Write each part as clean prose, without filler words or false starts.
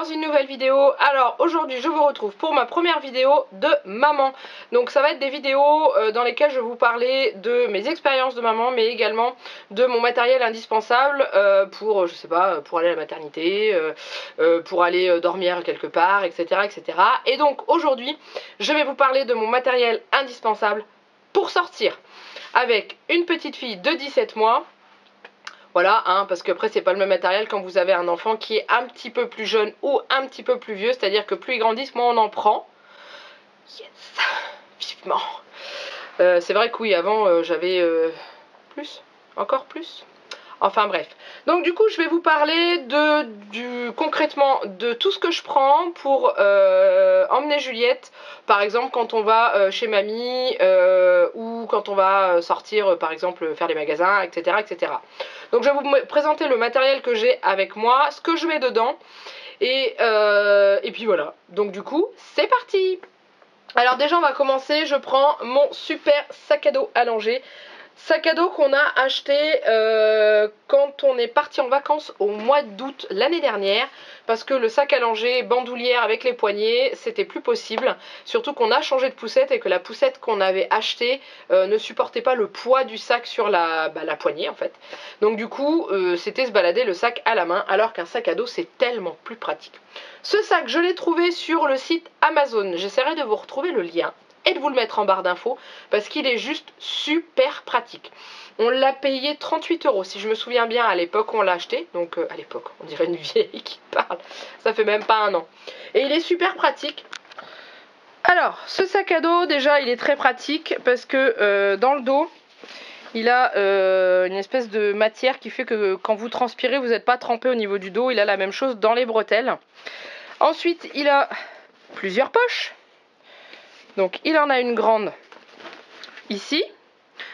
dans une nouvelle vidéo. Alors aujourd'hui je vous retrouve pour ma première vidéo de maman. Donc ça va être des vidéos dans lesquelles je vais vous parler de mes expériences de maman, mais également de mon matériel indispensable pour, je sais pas, pour aller à la maternité, pour aller dormir quelque part, etc., etc. Et donc aujourd'hui je vais vous parler de mon matériel indispensable pour sortir avec une petite fille de 17 mois. Voilà, hein, parce qu'après c'est pas le même matériel quand vous avez un enfant qui est un petit peu plus jeune ou un petit peu plus vieux, c'est-à-dire que plus ils grandissent, moins on en prend. Yes, vivement. C'est vrai que oui, avant j'avais plus, encore plus. Enfin bref. Donc du coup je vais vous parler concrètement de tout ce que je prends pour emmener Juliette. Par exemple quand on va chez mamie ou quand on va sortir par exemple faire les magasins, etc., etc. Donc je vais vous présenter le matériel que j'ai avec moi, ce que je mets dedans. Et puis voilà. Donc du coup c'est parti. Alors déjà on va commencer, je prends mon super sac à dos allongé. Sac à dos qu'on a acheté quand on est parti en vacances au mois d'août l'année dernière, parce que le sac allongé bandoulière avec les poignées c'était plus possible, surtout qu'on a changé de poussette et que la poussette qu'on avait achetée ne supportait pas le poids du sac sur la poignée en fait. Donc du coup c'était se balader le sac à la main, alors qu'un sac à dos c'est tellement plus pratique. Ce sac je l'ai trouvé sur le site Amazon, j'essaierai de vous retrouver le lien et de vous le mettre en barre d'infos parce qu'il est juste super pratique. On l'a payé 38 € si je me souviens bien à l'époque où on l'a acheté. Donc à l'époque, on dirait une vieille qui parle. Ça fait même pas un an. Et il est super pratique. Alors, ce sac à dos, déjà, il est très pratique parce que dans le dos, il a une espèce de matière qui fait que quand vous transpirez, vous n'êtes pas trempé au niveau du dos. Il a la même chose dans les bretelles. Ensuite, il a plusieurs poches. Donc il en a une grande ici,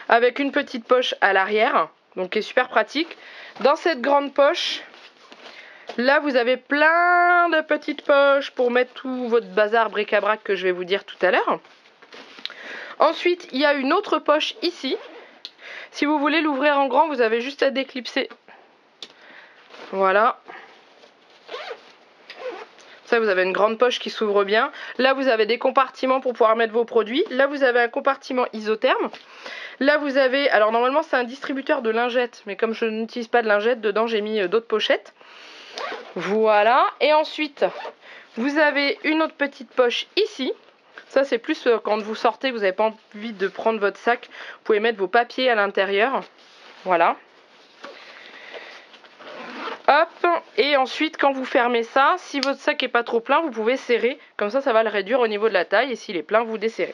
avec une petite poche à l'arrière, donc qui est super pratique. Dans cette grande poche, là vous avez plein de petites poches pour mettre tout votre bazar bric-à-brac que je vais vous dire tout à l'heure. Ensuite, il y a une autre poche ici. Si vous voulez l'ouvrir en grand, vous avez juste à déclipser. Voilà. Ça, vous avez une grande poche qui s'ouvre bien. Là, vous avez des compartiments pour pouvoir mettre vos produits. Là, vous avez un compartiment isotherme. Là, vous avez... Alors, normalement, c'est un distributeur de lingettes. Mais comme je n'utilise pas de lingettes, dedans, j'ai mis d'autres pochettes. Voilà. Et ensuite, vous avez une autre petite poche ici. Ça, c'est plus quand vous sortez, vous n'avez pas envie de prendre votre sac. Vous pouvez mettre vos papiers à l'intérieur. Voilà. Hop, et ensuite quand vous fermez ça, si votre sac est pas trop plein, vous pouvez serrer, comme ça va le réduire au niveau de la taille, et s'il est plein, vous desserrez.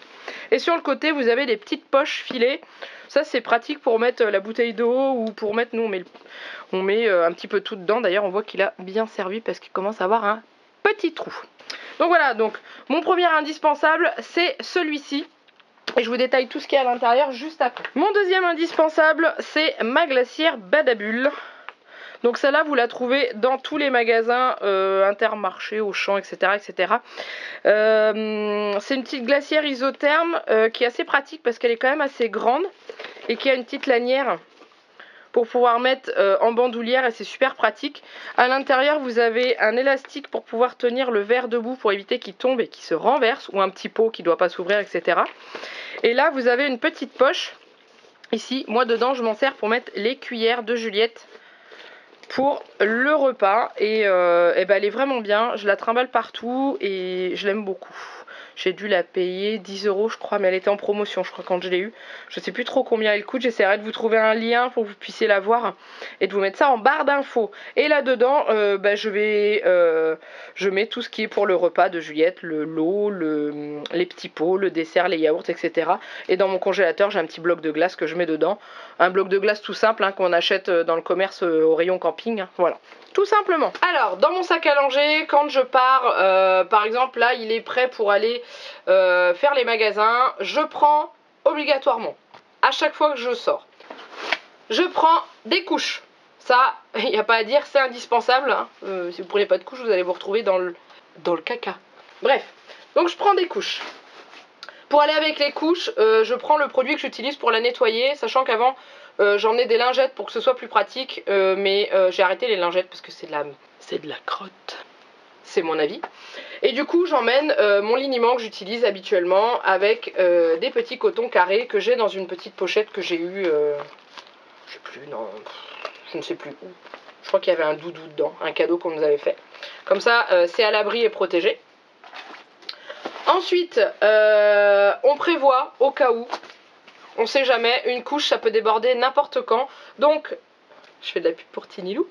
Et sur le côté, vous avez des petites poches filées, ça c'est pratique pour mettre la bouteille d'eau, ou pour mettre, nous on met un petit peu tout dedans, d'ailleurs on voit qu'il a bien servi parce qu'il commence à avoir un petit trou. Donc voilà, donc mon premier indispensable c'est celui-ci. Et je vous détaille tout ce qu'il y a à l'intérieur juste après. Mon deuxième indispensable, c'est ma glacière Badabulle. Donc celle-là, vous la trouvez dans tous les magasins Intermarché, Auchan, etc. etc. C'est une petite glacière isotherme qui est assez pratique parce qu'elle est quand même assez grande et qui a une petite lanière pour pouvoir mettre en bandoulière et c'est super pratique. À l'intérieur, vous avez un élastique pour pouvoir tenir le verre debout pour éviter qu'il tombe et qu'il se renverse, ou un petit pot qui ne doit pas s'ouvrir, etc. Et là, vous avez une petite poche. Ici, moi dedans, je m'en sers pour mettre les cuillères de Juliette pour le repas et ben elle est vraiment bien, je la trimballe partout et je l'aime beaucoup. J'ai dû la payer 10 € je crois, mais elle était en promotion je crois quand je l'ai eu. Je sais plus trop combien elle coûte, j'essaierai de vous trouver un lien pour que vous puissiez la voir et de vous mettre ça en barre d'infos. Et là dedans ben je mets tout ce qui est pour le repas de Juliette, l'eau, les petits pots, le dessert, les yaourts, etc. Et dans mon congélateur j'ai un petit bloc de glace que je mets dedans. Un bloc de glace tout simple hein, qu'on achète dans le commerce au rayon camping, hein, voilà. Tout simplement. Alors, dans mon sac à langer, quand je pars, par exemple, là, il est prêt pour aller faire les magasins. Je prends obligatoirement, à chaque fois que je sors, je prends des couches. Ça, il n'y a pas à dire, c'est indispensable. Hein. Si vous ne prenez pas de couches, vous allez vous retrouver dans le caca. Bref, donc je prends des couches. Pour aller avec les couches, je prends le produit que j'utilise pour la nettoyer, sachant qu'avant j'en ai des lingettes pour que ce soit plus pratique, mais j'ai arrêté les lingettes parce que c'est de la crotte. c'est mon avis. Et du coup j'emmène mon liniment que j'utilise habituellement avec des petits cotons carrés que j'ai dans une petite pochette que j'ai eu, je sais plus, non, je ne sais plus où. Je crois qu'il y avait un doudou dedans, un cadeau qu'on nous avait fait. Comme ça, c'est à l'abri et protégé. Ensuite, on prévoit, au cas où, on sait jamais, une couche, ça peut déborder n'importe quand. Donc, je fais de la pub pour Tinilou.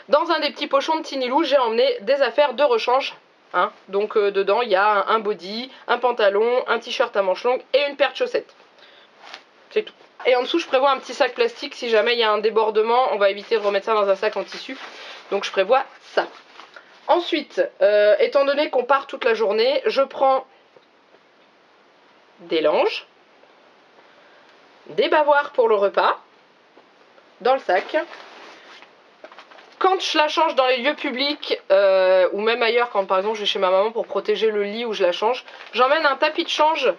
Dans un des petits pochons de Tinilou, j'ai emmené des affaires de rechange. Hein. Donc, dedans, il y a un body, un pantalon, un t-shirt à manches longues et une paire de chaussettes. C'est tout. Et en dessous, je prévois un petit sac plastique. Si jamais il y a un débordement, on va éviter de remettre ça dans un sac en tissu. Donc, je prévois ça. Ensuite, étant donné qu'on part toute la journée, je prends des langes, des bavoirs pour le repas, dans le sac. Quand je la change dans les lieux publics, ou même ailleurs, quand par exemple je vais chez ma maman pour protéger le lit où je la change, j'emmène un tapis de change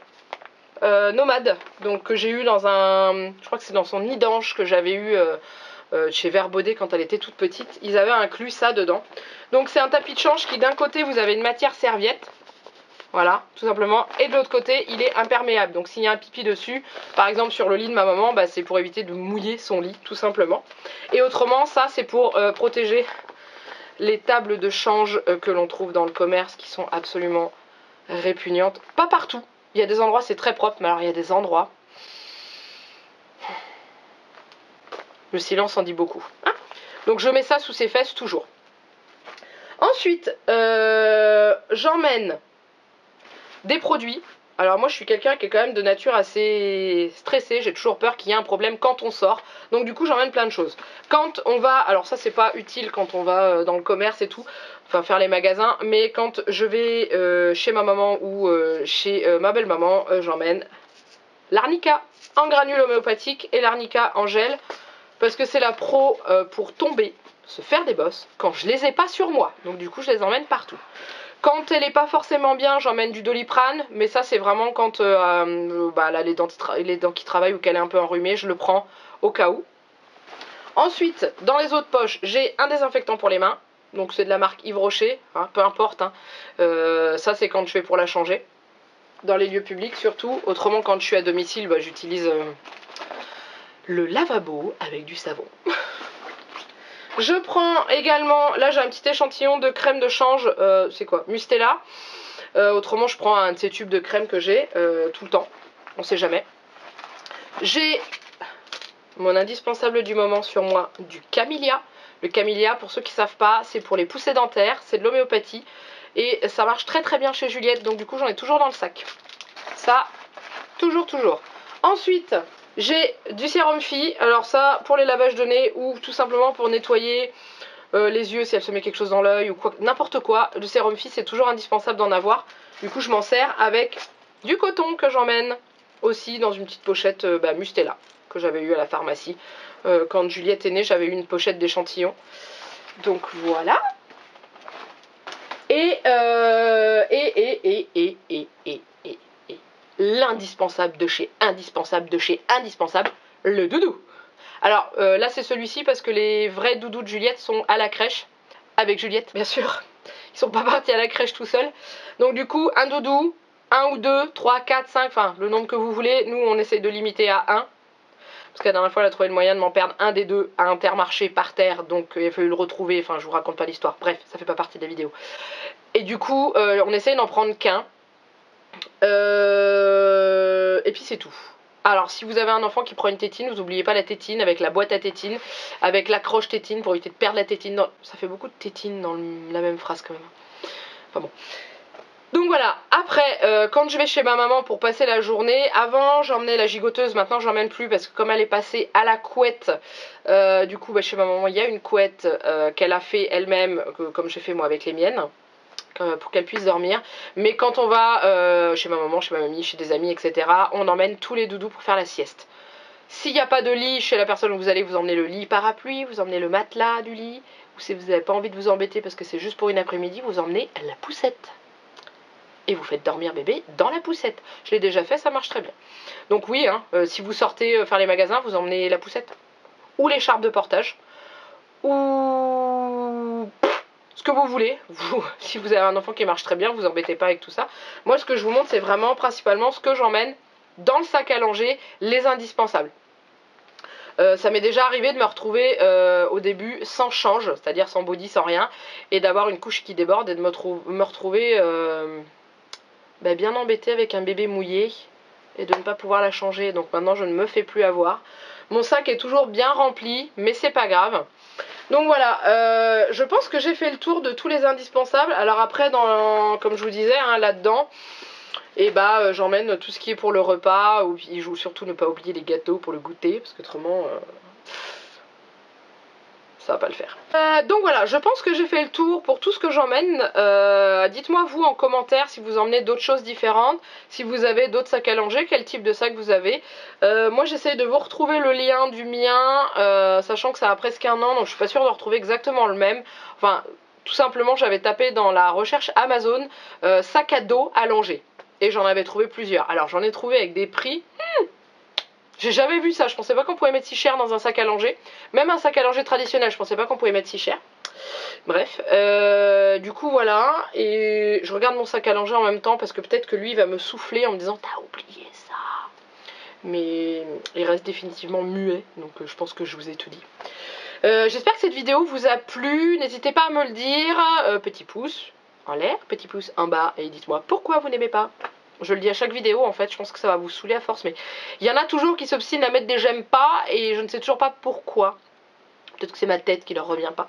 nomade, donc que j'ai eu dans un, je crois que c'est dans son nid d'ange que j'avais eu chez Verbaudet quand elle était toute petite. Ils avaient inclus ça dedans. Donc c'est un tapis de change qui d'un côté vous avez une matière serviette, voilà, tout simplement, et de l'autre côté il est imperméable. Donc s'il y a un pipi dessus, par exemple sur le lit de ma maman, bah, c'est pour éviter de mouiller son lit, tout simplement. Et autrement, ça c'est pour protéger les tables de change que l'on trouve dans le commerce, qui sont absolument répugnantes. Pas partout, il y a des endroits c'est très propre, mais alors il y a des endroits, le silence en dit beaucoup. Hein, donc je mets ça sous ses fesses toujours. Ensuite, j'emmène des produits. Alors moi je suis quelqu'un qui est quand même de nature assez stressée, j'ai toujours peur qu'il y ait un problème quand on sort. Donc du coup j'emmène plein de choses. Quand on va, alors ça c'est pas utile quand on va dans le commerce et tout, enfin faire les magasins, mais quand je vais chez ma maman ou chez ma belle-maman, j'emmène l'arnica en granules homéopathiques et l'arnica en gel. Parce que c'est la pro pour tomber, se faire des bosses, quand je les ai pas sur moi. Donc du coup je les emmène partout. Quand elle est pas forcément bien, j'emmène du Doliprane, mais ça c'est vraiment quand bah, là, les dents qui travaillent ou qu'elle est un peu enrhumée, je le prends au cas où. Ensuite, dans les autres poches, j'ai un désinfectant pour les mains, donc c'est de la marque Yves Rocher, hein, peu importe, hein. Ça c'est quand je vais pour la changer, dans les lieux publics surtout. Autrement quand je suis à domicile, bah, j'utilise le lavabo avec du savon. Je prends également, là j'ai un petit échantillon de crème de change, c'est quoi, Mustela. Autrement je prends un de ces tubes de crème que j'ai tout le temps, on sait jamais. J'ai mon indispensable du moment sur moi, du camélia. Le camélia, pour ceux qui ne savent pas, c'est pour les poussées dentaires, c'est de l'homéopathie. Et ça marche très très bien chez Juliette, donc du coup j'en ai toujours dans le sac. Ça, toujours. Ensuite, j'ai du sérum Phi, alors ça pour les lavages de nez ou tout simplement pour nettoyer les yeux si elle se met quelque chose dans l'œil ou quoi, n'importe quoi. Le sérum Phi c'est toujours indispensable d'en avoir. Du coup je m'en sers avec du coton que j'emmène aussi dans une petite pochette Mustela que j'avais eu à la pharmacie. Quand Juliette est née, j'avais eu une pochette d'échantillons. Donc voilà. Et l'indispensable de chez indispensable, le doudou. Alors là c'est celui-ci parce que les vrais doudous de Juliette sont à la crèche, avec Juliette bien sûr. Ils sont pas partis à la crèche tout seuls. Donc du coup un doudou, 1 ou 2, 3, 4, 5, enfin le nombre que vous voulez. Nous on essaye de limiter à 1. Parce que la dernière fois elle a trouvé le moyen de m'en perdre un des deux à Intermarché par terre. Donc il a fallu le retrouver, enfin je vous raconte pas l'histoire. Bref, ça fait pas partie de la vidéo. Et du coup on essaye d'en prendre qu'un. Et puis c'est tout. Alors si vous avez un enfant qui prend une tétine, vous n'oubliez pas la tétine avec la boîte à tétine, avec l'accroche tétine pour éviter de perdre la tétine. Ça fait beaucoup de tétine dans la même phrase quand même. Enfin bon. Donc voilà, après quand je vais chez ma maman pour passer la journée, avant j'emmenais la gigoteuse, maintenant j'emmène plus parce que comme elle est passée à la couette, du coup chez ma maman il y a une couette qu'elle a fait elle-même, comme j'ai fait moi avec les miennes, pour qu'elle puisse dormir. Mais quand on va chez ma maman, chez ma mamie, chez des amis, etc., on emmène tous les doudous pour faire la sieste. S'il n'y a pas de lit chez la personne où vous allez, vous emmenez le lit parapluie, vous emmenez le matelas du lit, ou si vous n'avez pas envie de vous embêter parce que c'est juste pour une après-midi, vous emmenez la poussette. Et vous faites dormir bébé dans la poussette. Je l'ai déjà fait, ça marche très bien. Donc oui, hein, si vous sortez faire les magasins, vous emmenez la poussette. Ou l'écharpe de portage. Ou ce que vous voulez. Vous, si vous avez un enfant qui marche très bien, vous embêtez pas avec tout ça. Moi, ce que je vous montre, c'est vraiment principalement ce que j'emmène dans le sac à langer, les indispensables. Ça m'est déjà arrivé de me retrouver au début sans change, c'est-à-dire sans body, sans rien, et d'avoir une couche qui déborde et de me retrouver bien embêtée avec un bébé mouillé et de ne pas pouvoir la changer. Donc maintenant, je ne me fais plus avoir. Mon sac est toujours bien rempli, mais c'est pas grave. Donc voilà, je pense que j'ai fait le tour de tous les indispensables. Alors après, comme je vous disais, hein, là-dedans, et j'emmène tout ce qui est pour le repas. Il faut surtout ne pas oublier les gâteaux pour le goûter, parce qu'autrement, ça va pas le faire. Donc voilà, je pense que j'ai fait le tour pour tout ce que j'emmène. Dites-moi vous en commentaire si vous emmenez d'autres choses différentes, si vous avez d'autres sacs à langer, quel type de sac vous avez. Moi j'essaye de vous retrouver le lien du mien, sachant que ça a presque un an, donc je suis pas sûre de retrouver exactement le même. Enfin, tout simplement j'avais tapé dans la recherche Amazon sac à dos allongé. Et j'en avais trouvé plusieurs. Alors j'en ai trouvé avec des prix... J'ai jamais vu ça, je pensais pas qu'on pouvait mettre si cher dans un sac à langer. Même un sac à langer traditionnel, je pensais pas qu'on pouvait mettre si cher. Bref, du coup voilà, et je regarde mon sac à langer en même temps parce que peut-être que lui il va me souffler en me disant t'as oublié ça. Mais il reste définitivement muet, donc je pense que je vous ai tout dit. J'espère que cette vidéo vous a plu, n'hésitez pas à me le dire, petit pouce en l'air, petit pouce en bas, et dites-moi pourquoi vous n'aimez pas. Je le dis à chaque vidéo en fait, je pense que ça va vous saouler à force, mais il y en a toujours qui s'obstinent à mettre des j'aime pas et je ne sais toujours pas pourquoi. Peut-être que c'est ma tête qui leur revient pas,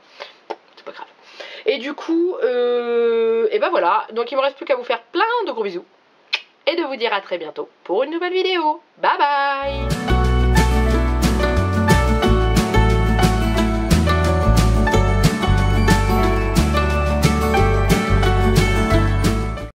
c'est pas grave. Et du coup, et voilà, donc il me reste plus qu'à vous faire plein de gros bisous et de vous dire à très bientôt pour une nouvelle vidéo. Bye bye.